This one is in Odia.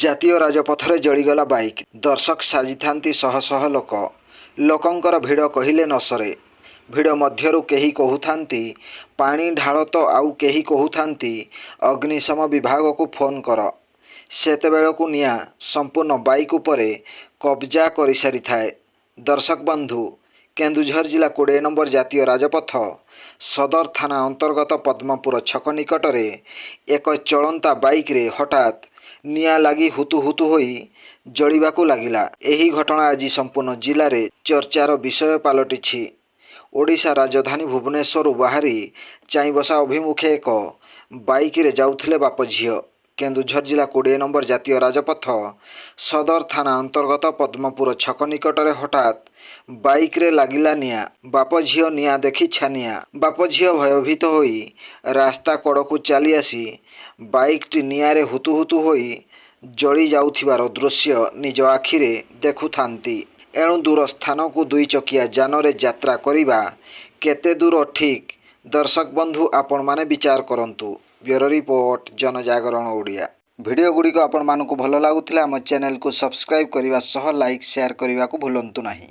ଜାତୀୟ ରାଜପଥରେ ଜଳିଗଲା ବାଇକ୍। ଦର୍ଶକ ସାଜିଥାନ୍ତି ଶହ ଶହ ଲୋକ। ଲୋକଙ୍କର ଭିଡ଼ କହିଲେ ନ ସରେ। ଭିଡ଼ ମଧ୍ୟରୁ କେହି କହୁଥାନ୍ତି ପାଣି ଢାଳ ତ, ଆଉ କେହି କହୁଥାନ୍ତି ଅଗ୍ନିଶମ ବିଭାଗକୁ ଫୋନ୍ କର। ସେତେବେଳକୁ ନିଆଁ ସମ୍ପୂର୍ଣ୍ଣ ବାଇକ୍ ଉପରେ କବ୍ଜା କରିସାରିଥାଏ। ଦର୍ଶକ ବନ୍ଧୁ, କେନ୍ଦୁଝର ଜିଲ୍ଲା 20 ନମ୍ବର ଜାତୀୟ ରାଜପଥ ସଦର ଥାନା ଅନ୍ତର୍ଗତ ପଦ୍ମପୁର ଛକ ନିକଟରେ ଏକ ଚଳନ୍ତା ବାଇକ୍ରେ ହଠାତ୍ ନିଆଁ ଲାଗି ହୁତୁ ହୁତୁ ହୋଇ ଜଳିବାକୁ ଲାଗିଲା। ଏହି ଘଟଣା ଆଜି ସମ୍ପୂର୍ଣ୍ଣ ଜିଲ୍ଲାରେ ଚର୍ଚ୍ଚାର ବିଷୟ ପାଲଟିଛି। ଓଡ଼ିଶା ରାଜଧାନୀ ଭୁବନେଶ୍ୱରରୁ ବାହାରି ଚାଇଁବସା ଅଭିମୁଖେ ଏକ ବାଇକ୍ରେ ଯାଉଥିଲେ ବାପ ଝିଅ। କେନ୍ଦୁଝର ଜିଲ୍ଲା 20 ନମ୍ବର ଜାତୀୟ ରାଜପଥ ସଦର ଥାନା ଅନ୍ତର୍ଗତ ପଦ୍ମପୁର ଛକ ନିକଟରେ ହଠାତ୍ ବାଇକ୍ରେ ଲାଗିଲା ନିଆଁ। ବାପ ଝିଅ ନିଆଁ ଦେଖି ଛାନିଆ। ବାପ ଝିଅ ଭୟଭୀତ ହୋଇ ରାସ୍ତା କଡ଼କୁ ଚାଲି ଆସି ବାଇକ୍ଟି ନିଆଁରେ ହୁତୁ ହୁତୁ ହୋଇ ଜଳି ଯାଉଥିବାର ଦୃଶ୍ୟ ନିଜ ଆଖିରେ ଦେଖୁଥାନ୍ତି। ଏଣୁ ଦୂର ସ୍ଥାନକୁ ଦୁଇ ଚକିଆ ଯାନରେ ଯାତ୍ରା କରିବା କେତେ ଦୂର ଠିକ୍? ଦର୍ଶକ ବନ୍ଧୁ, ଆପଣମାନେ ବିଚାର କରନ୍ତୁ। Bureau report, Janajagaran Odia. Video ଗୁଡ଼ିକ ଆପଣମାନଙ୍କୁ ଭଲ ଲାଗୁଥିଲେ ଆମ ଚ୍ୟାନେଲକୁ ସବସ୍କ୍ରାଇବ୍ କରିବା ସହ ଲାଇକ୍ ସେୟାର କରିବାକୁ ଭୁଲନ୍ତୁ ନାହିଁ।